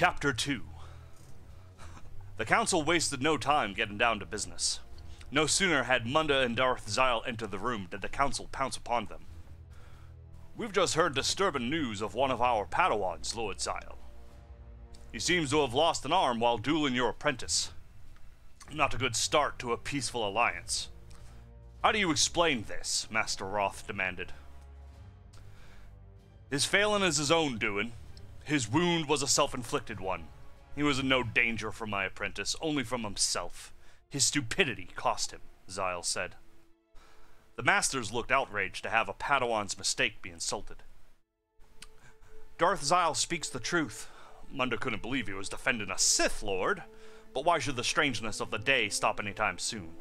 Chapter 2. The council wasted no time getting down to business. No sooner had Munda and Darth Zyle enter the room did the council pounce upon them. "We've just heard disturbing news of one of our Padawans, Lord Zyle. He seems to have lost an arm while dueling your apprentice. Not a good start to a peaceful alliance. How do you explain this?" Master Roth demanded. "His failing is his own doing. His wound was a self-inflicted one. He was in no danger from my apprentice, only from himself. His stupidity cost him," Zyle said. The masters looked outraged to have a Padawan's mistake be insulted. "Darth Zyle speaks the truth." Munda couldn't believe he was defending a Sith Lord, but why should the strangeness of the day stop anytime soon?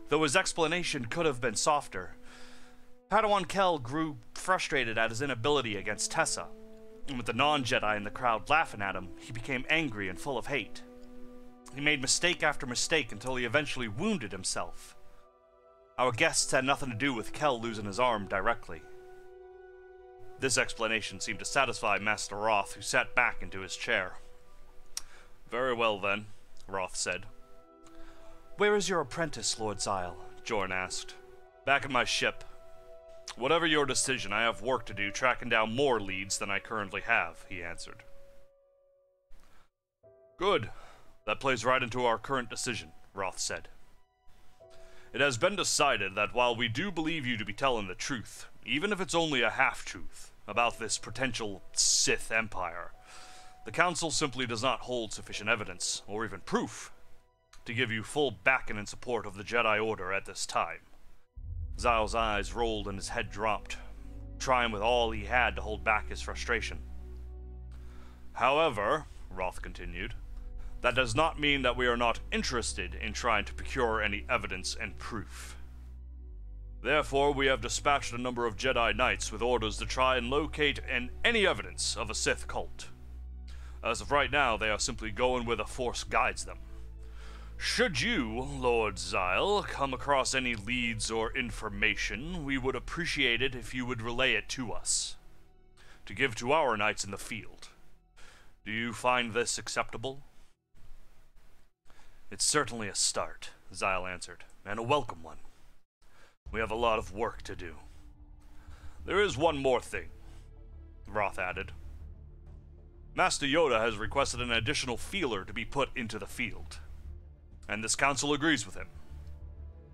Though his explanation could have been softer, Padawan Kell grew frustrated at his inability against Tessa, and with the non-Jedi in the crowd laughing at him, he became angry and full of hate. He made mistake after mistake until he eventually wounded himself. Our guests had nothing to do with Kell losing his arm directly. This explanation seemed to satisfy Master Roth, who sat back into his chair. "Very well then," Roth said. "Where is your apprentice, Lord Zyle?" Jorn asked. "Back in my ship. Whatever your decision, I have work to do tracking down more leads than I currently have," he answered. "Good. That plays right into our current decision," Roth said. "It has been decided that while we do believe you to be telling the truth, even if it's only a half-truth, about this potential Sith Empire, the Council simply does not hold sufficient evidence, or even proof, to give you full backing and support of the Jedi Order at this time." Zyle's eyes rolled and his head dropped, trying with all he had to hold back his frustration. "However," Roth continued, "that does not mean that we are not interested in trying to procure any evidence and proof. Therefore, we have dispatched a number of Jedi Knights with orders to try and locate any evidence of a Sith cult. As of right now, they are simply going where the Force guides them. Should you, Lord Zyle, come across any leads or information, we would appreciate it if you would relay it to us, to give to our knights in the field. Do you find this acceptable?" "It's certainly a start," Zyle answered, "and a welcome one. We have a lot of work to do. There is one more thing," Roth added. "Master Yoda has requested an additional feeler to be put into the field, and this council agrees with him.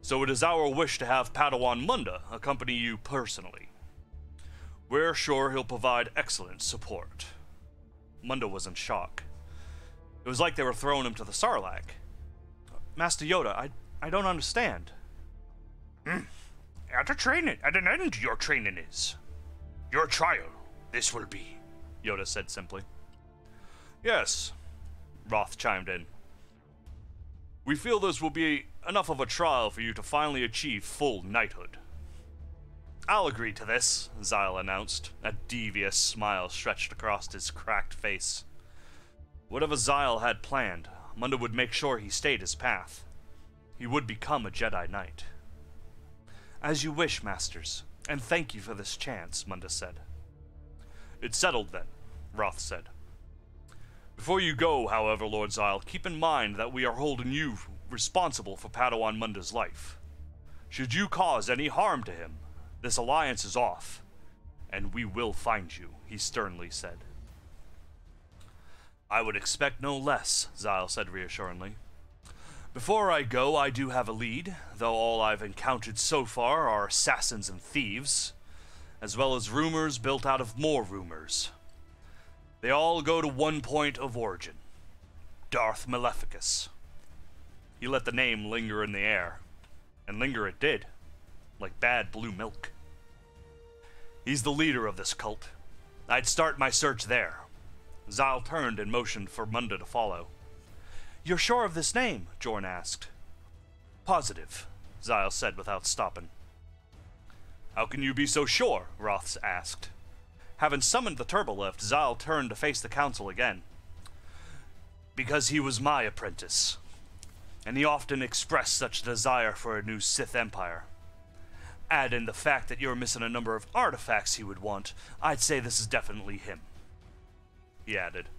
So it is our wish to have Padawan Munda accompany you personally. We're sure he'll provide excellent support." Munda was in shock. It was like they were throwing him to the Sarlacc. "Master Yoda, I don't understand." At an end your training is. Your trial, this will be," Yoda said simply. "Yes," Roth chimed in. "We feel this will be enough of a trial for you to finally achieve full knighthood." "I'll agree to this," Zyle announced. A devious smile stretched across his cracked face. Whatever Zyle had planned, Munda would make sure he stayed his path. He would become a Jedi Knight. "As you wish, Masters, and thank you for this chance," Munda said. "It's settled then," Roth said. "Before you go, however, Lord Zyle, keep in mind that we are holding you responsible for Padawan Munda's life. Should you cause any harm to him, this alliance is off, and we will find you," he sternly said. "I would expect no less," Zyle said reassuringly. "Before I go, I do have a lead, though all I've encountered so far are assassins and thieves, as well as rumors built out of more rumors. They all go to one point of origin: Darth Maleficus." He let the name linger in the air, and linger it did, like bad blue milk. "He's the leader of this cult. I'd start my search there." Zyle turned and motioned for Munda to follow. "You're sure of this name?" Jorn asked. "Positive," Zyle said without stopping. "How can you be so sure?" Roth asked. Having summoned the turbolift, Zyle turned to face the council again. "Because he was my apprentice, and he often expressed such a desire for a new Sith Empire. Add in the fact that you're missing a number of artifacts he would want, I'd say this is definitely him," he added.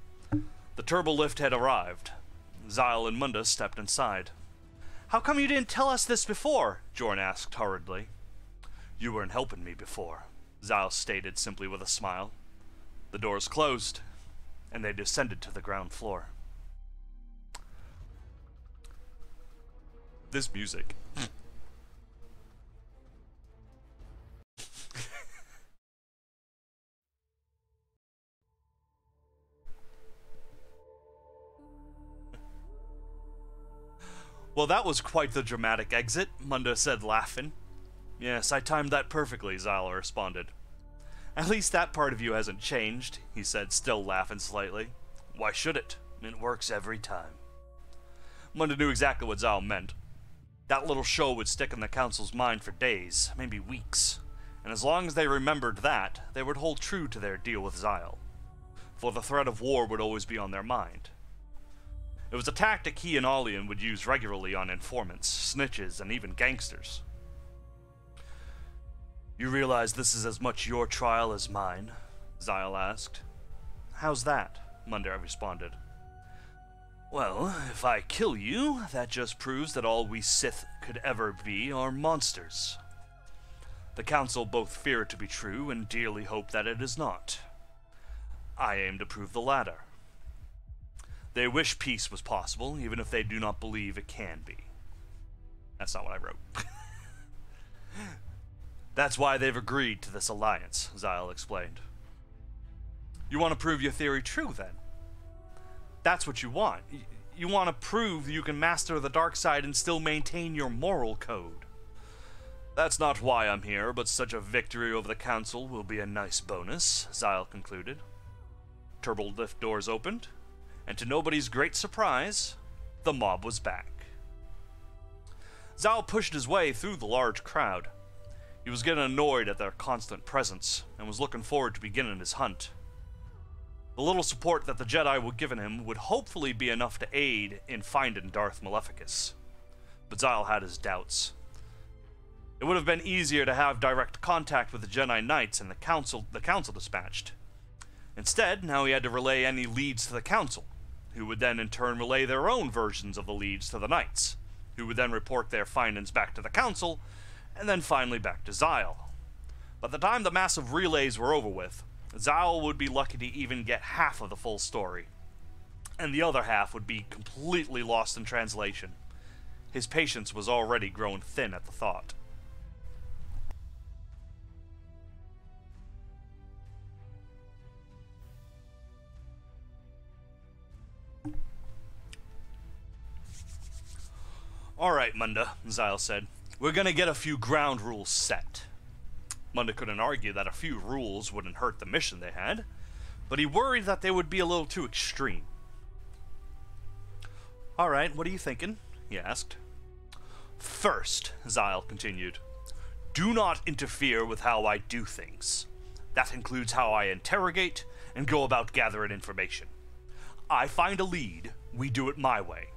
The turbo lift had arrived. Zyle and Munda stepped inside. "How come you didn't tell us this before?" Jorn asked hurriedly. "You weren't helping me before," Zyle stated simply with a smile. The doors closed, and they descended to the ground floor. This music. "Well, that was quite the dramatic exit," Munda said, laughing. "Yes, I timed that perfectly," Zyle responded. "At least that part of you hasn't changed," he said, still laughing slightly. "Why should it? It works every time." Munda knew exactly what Zyle meant. That little show would stick in the Council's mind for days, maybe weeks, and as long as they remembered that, they would hold true to their deal with Zyle, for the threat of war would always be on their mind. It was a tactic he and Alian would use regularly on informants, snitches, and even gangsters. "You realize this is as much your trial as mine?" Zyle asked. "How's that?" Munda responded. "Well, if I kill you, that just proves that all we Sith could ever be are monsters. The Council both fear it to be true and dearly hope that it is not. I aim to prove the latter. They wish peace was possible, even if they do not believe it can be." That's not what I wrote. "That's why they've agreed to this alliance," Zyle explained. "You want to prove your theory true, then? That's what you want. You want to prove you can master the dark side and still maintain your moral code." "That's not why I'm here, but such a victory over the Council will be a nice bonus," Zyle concluded. Turbo lift doors opened, and to nobody's great surprise, the mob was back. Zyle pushed his way through the large crowd. He was getting annoyed at their constant presence, and was looking forward to beginning his hunt. The little support that the Jedi were giving him would hopefully be enough to aid in finding Darth Maleficus. But Zyle had his doubts. It would have been easier to have direct contact with the Jedi Knights and the Council dispatched. Instead, now he had to relay any leads to the Council, who would then in turn relay their own versions of the leads to the Knights, who would then report their findings back to the Council, and then finally back to Zyle. By the time the massive relays were over with, Zyle would be lucky to even get half of the full story, and the other half would be completely lost in translation. His patience was already growing thin at the thought. "Alright, Munda," Zyle said. "We're gonna get a few ground rules set." Munda couldn't argue that a few rules wouldn't hurt the mission they had, but he worried that they would be a little too extreme. "Alright, what are you thinking?" he asked. "First," Zyle continued, "do not interfere with how I do things. That includes how I interrogate and go about gathering information. I find a lead, we do it my way,"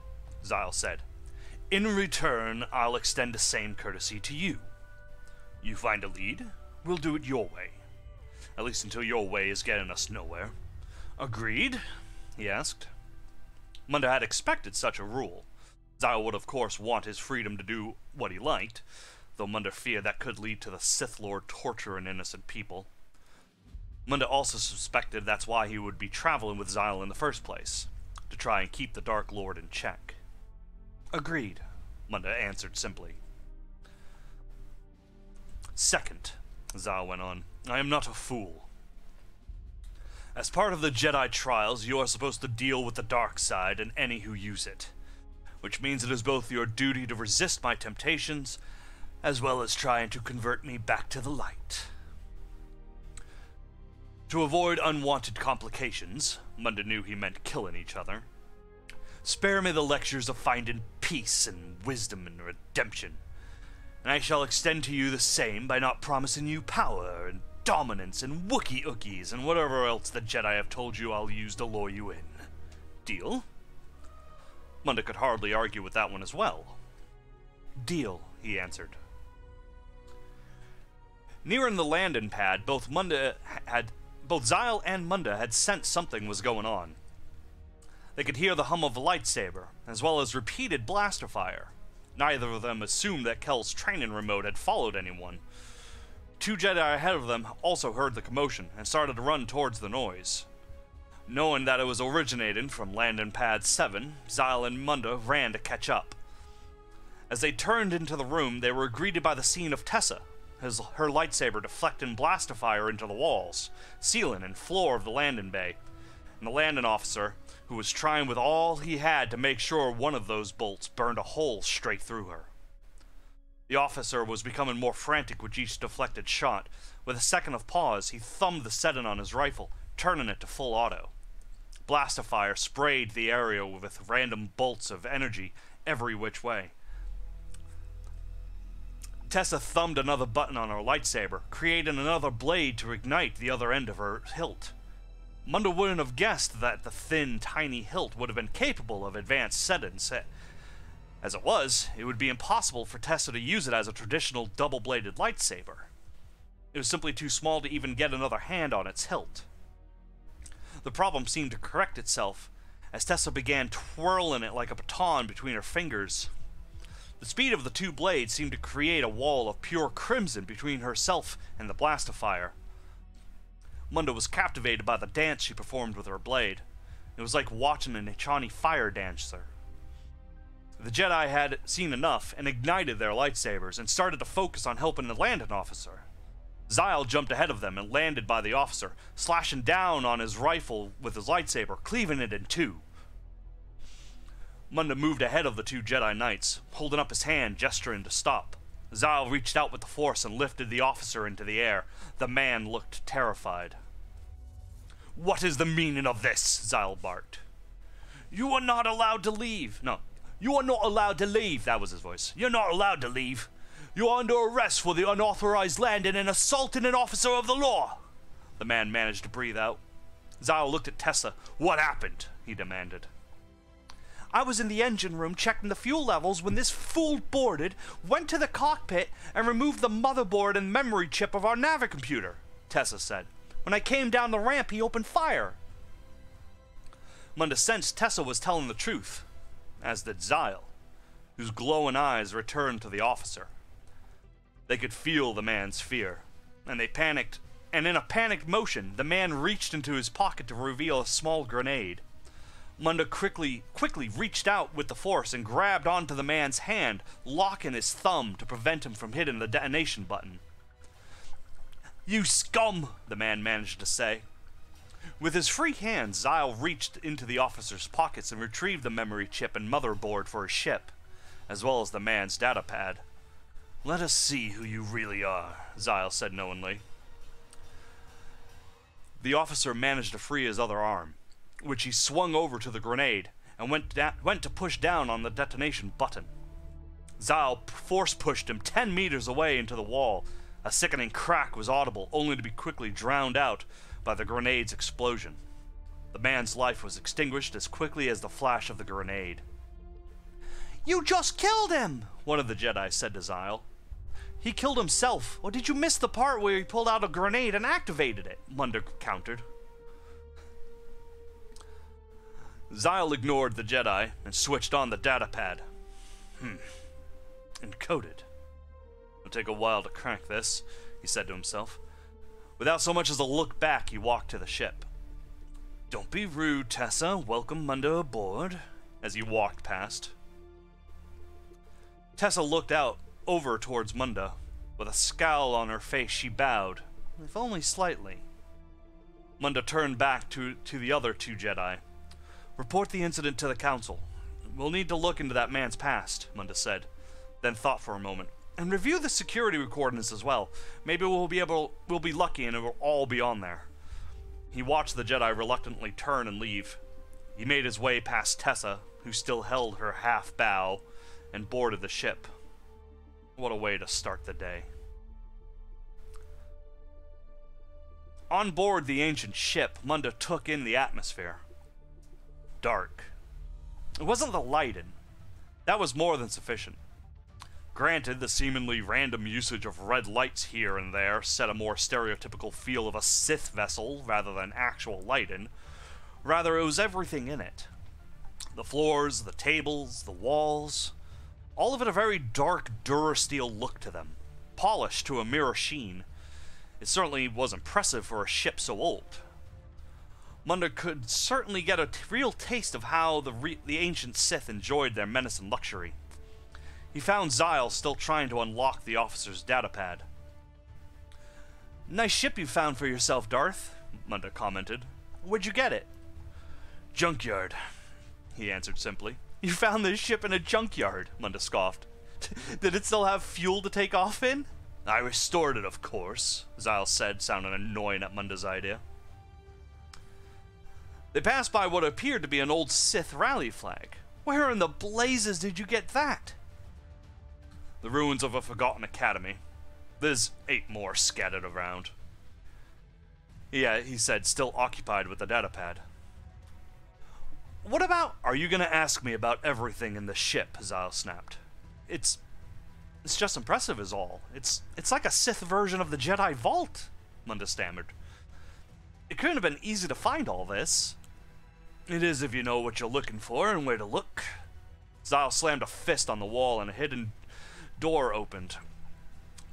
Zyle said. "In return, I'll extend the same courtesy to you. You find a lead, we'll do it your way. At least until your way is getting us nowhere. Agreed?" he asked. Munda had expected such a rule. Zyle would of course want his freedom to do what he liked, though Munda feared that could lead to the Sith Lord torturing innocent people. Munda also suspected that's why he would be traveling with Zyle in the first place, to try and keep the Dark Lord in check. "Agreed," Munda answered simply. "Second," Zyle went on, "I am not a fool. As part of the Jedi trials, you are supposed to deal with the dark side and any who use it, which means it is both your duty to resist my temptations, as well as trying to convert me back to the light. To avoid unwanted complications," Munda knew he meant killing each other, "spare me the lectures of finding peace and wisdom and redemption, and I shall extend to you the same by not promising you power and dominance and Wookiee ookies and whatever else the Jedi have told you I'll use to lure you in. Deal?" Munda could hardly argue with that one as well. "Deal," he answered. Nearing the landing pad, both Zyle and Munda had sensed something was going on. They could hear the hum of a lightsaber, as well as repeated blaster fire. Neither of them assumed that Kel's training remote had followed anyone. Two Jedi ahead of them also heard the commotion and started to run towards the noise. Knowing that it was originating from Landing Pad 7, Zyle and Munda ran to catch up. As they turned into the room, they were greeted by the scene of Tessa, her lightsaber deflecting blaster fire into the walls, ceiling, and floor of the landing bay, and the landing officer, who was trying with all he had to make sure one of those bolts burned a hole straight through her. The officer was becoming more frantic with each deflected shot. With a second of pause, he thumbed the setting on his rifle, turning it to full auto. Blaster fire sprayed the area with random bolts of energy every which way. Tessa thumbed another button on her lightsaber, creating another blade to ignite the other end of her hilt. Munda wouldn't have guessed that the thin, tiny hilt would have been capable of advanced settings. As it was, it would be impossible for Tessa to use it as a traditional double-bladed lightsaber. It was simply too small to even get another hand on its hilt. The problem seemed to correct itself as Tessa began twirling it like a baton between her fingers. The speed of the two blades seemed to create a wall of pure crimson between herself and the blast of fire. Munda was captivated by the dance she performed with her blade. It was like watching a Nichani fire dancer. The Jedi had seen enough and ignited their lightsabers and started to focus on helping the landing officer. Zyle jumped ahead of them and landed by the officer, slashing down on his rifle with his lightsaber, cleaving it in two. Munda moved ahead of the two Jedi Knights, holding up his hand, gesturing to stop. Zyle reached out with the Force and lifted the officer into the air. The man looked terrified. "What is the meaning of this?" Zyle barked. "You are not allowed to leave." No, "You are not allowed to leave," that was his voice. "You're not allowed to leave. You are under arrest for the unauthorized landing and assaulting an officer of the law." The man managed to breathe out. Zyle looked at Tessa. "What happened?" he demanded. "I was in the engine room checking the fuel levels when this fool boarded, went to the cockpit, and removed the motherboard and memory chip of our navicomputer," Tessa said. "When I came down the ramp, he opened fire." Munda sensed Tessa was telling the truth, as did Zyle, whose glowing eyes returned to the officer. They could feel the man's fear, and they panicked, and in a panicked motion, the man reached into his pocket to reveal a small grenade. Munda quickly reached out with the Force and grabbed onto the man's hand, locking his thumb to prevent him from hitting the detonation button. "You scum!" the man managed to say. With his free hand, Zyle reached into the officer's pockets and retrieved the memory chip and motherboard for his ship, as well as the man's datapad. "Let us see who you really are," Zyle said knowingly. The officer managed to free his other arm, which he swung over to the grenade and went to push down on the detonation button. Zyle force pushed him 10 meters away into the wall. A sickening crack was audible, only to be quickly drowned out by the grenade's explosion. The man's life was extinguished as quickly as the flash of the grenade. "You just killed him," one of the Jedi said to Zyle. "He killed himself. Or did you miss the part where he pulled out a grenade and activated it?" Munda countered. Zyle ignored the Jedi and switched on the datapad. Encoded. It'll take a while to crack this, he said to himself. Without so much as a look back, he walked to the ship. "Don't be rude, Tessa. Welcome Munda aboard," as he walked past. Tessa looked out over towards Munda. With a scowl on her face, she bowed, if only slightly. Munda turned back to the other two Jedi. "Report the incident to the Council. We'll need to look into that man's past," Munda said, then thought for a moment. "And review the security recordings as well. Maybe we'll be lucky and it will all be on there." He watched the Jedi reluctantly turn and leave. He made his way past Tessa, who still held her half bow, and boarded the ship. What a way to start the day. On board the ancient ship, Munda took in the atmosphere. Dark. It wasn't the lighting. That was more than sufficient. Granted, the seemingly random usage of red lights here and there set a more stereotypical feel of a Sith vessel rather than actual lighting. Rather, it was everything in it. The floors, the tables, the walls, all of it a very dark Durasteel look to them, polished to a mirror sheen. It certainly was impressive for a ship so old. Munda could certainly get a real taste of how the ancient Sith enjoyed their menace and luxury. He found Zyle still trying to unlock the officer's datapad. "Nice ship you found for yourself, Darth," Munda commented. "Where'd you get it?" "Junkyard," he answered simply. "You found this ship in a junkyard," Munda scoffed. "Did it still have fuel to take off in?" "I restored it, of course," Zyle said, sounding annoyed at Munda's idea. They passed by what appeared to be an old Sith rally flag. "Where in the blazes did you get that?" "The ruins of a forgotten academy. There's 8 more scattered around." "Yeah," he said, still occupied with the datapad. "What about—" "Are you gonna ask me about everything in the ship?" Zyle snapped. It's just impressive is all. It's like a Sith version of the Jedi Vault," Munda stammered. "It couldn't have been easy to find all this." "It is if you know what you're looking for and where to look." Zyle slammed a fist on the wall and a hidden door opened.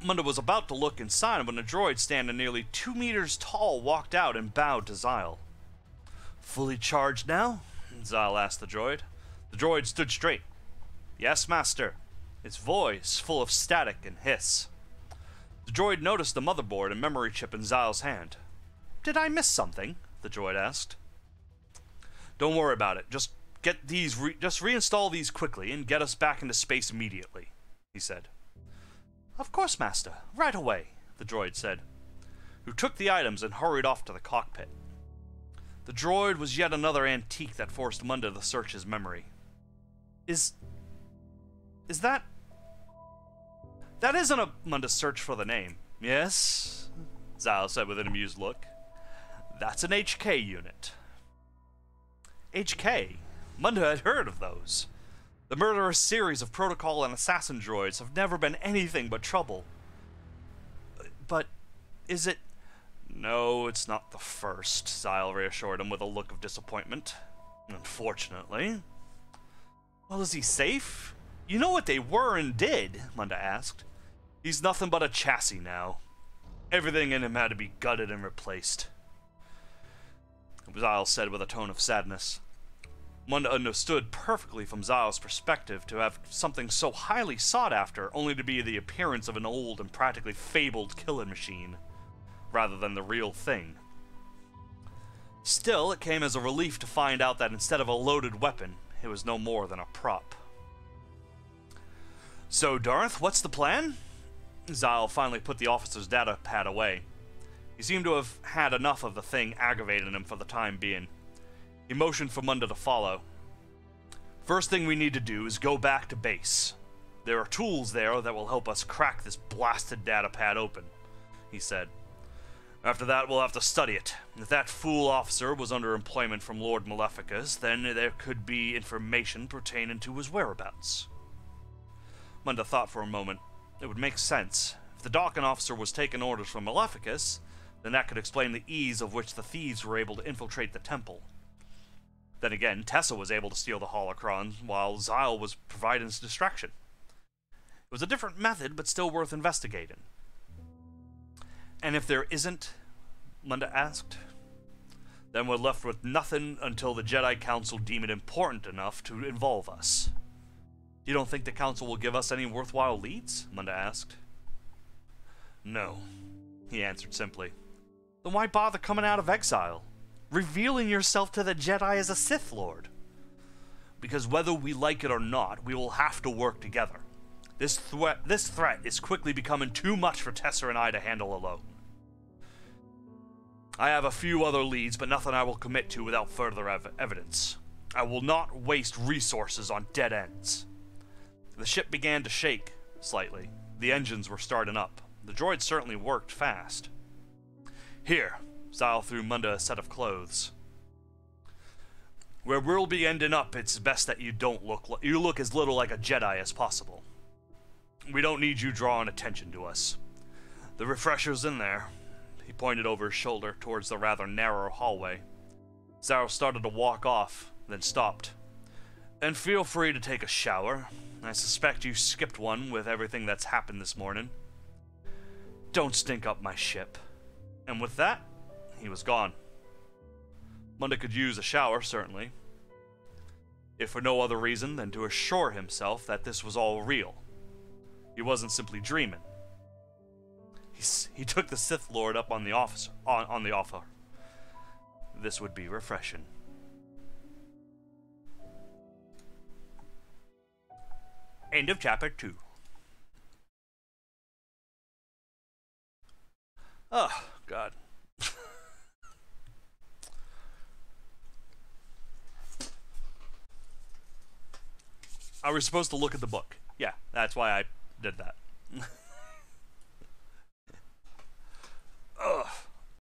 Munda was about to look inside when a droid standing nearly 2 meters tall walked out and bowed to Zyle. "Fully charged now?" Zyle asked the droid. The droid stood straight. "Yes, master," its voice full of static and hiss. The droid noticed the motherboard and memory chip in Zyle's hand. "Did I miss something?" the droid asked. "Don't worry about it. Just reinstall these quickly and get us back into space immediately," he said. "Of course, master. Right away," the droid said, who took the items and hurried off to the cockpit. The droid was yet another antique that forced Munda to search his memory. Is that... That isn't a... Munda searched for the name. "Yes," Zyle said with an amused look. "That's an HK unit." HK? Munda had heard of those. The murderous series of protocol and assassin droids have never been anything but trouble. But is it... "No, it's not the first," Zyle reassured him with a look of disappointment. "Unfortunately." "Well, is he safe? You know what they were and did," Munda asked. "He's nothing but a chassis now. Everything in him had to be gutted and replaced," Zyle said with a tone of sadness. Munda understood perfectly from Zyle's perspective to have something so highly sought after only to be the appearance of an old and practically fabled killing machine, rather than the real thing. Still, it came as a relief to find out that instead of a loaded weapon, it was no more than a prop. "So, Darth, what's the plan?" Zyle finally put the officer's data pad away. He seemed to have had enough of the thing aggravating him for the time being. He motioned for Munda to follow. "First thing we need to do is go back to base. There are tools there that will help us crack this blasted datapad open," he said. "After that, we'll have to study it. If that fool officer was under employment from Lord Maleficus, then there could be information pertaining to his whereabouts." Munda thought for a moment. It would make sense. If the docking officer was taking orders from Maleficus, then that could explain the ease of which the thieves were able to infiltrate the temple. Then again, Tessa was able to steal the holocrons, while Zyle was providing distraction. It was a different method, but still worth investigating. "And if there isn't?" Munda asked. "Then we're left with nothing until the Jedi Council deem it important enough to involve us." "You don't think the Council will give us any worthwhile leads?" Munda asked. "No," he answered simply. "Then why bother coming out of exile? Revealing yourself to the Jedi as a Sith Lord?" "Because whether we like it or not, we will have to work together. This threat is quickly becoming too much for Tessa and I to handle alone. I have a few other leads, but nothing I will commit to without further evidence. I will not waste resources on dead ends." The ship began to shake slightly. The engines were starting up. The droid certainly worked fast. "Here," Zyle threw Munda a set of clothes. "Where we'll be ending up, it's best that you look as little like a Jedi as possible. We don't need you drawing attention to us. The refresher's in there." He pointed over his shoulder towards the rather narrow hallway. Zyle started to walk off, then stopped. And feel free to take a shower. I suspect you skipped one with everything that's happened this morning. Don't stink up my ship. And with that, he was gone. Monday could use a shower, certainly. If for no other reason than to assure himself that this was all real. He wasn't simply dreaming. He took the Sith Lord up on the offer. This would be refreshing. End of chapter 2. Oh, God. Are we supposed to look at the book? Yeah, that's why I did that.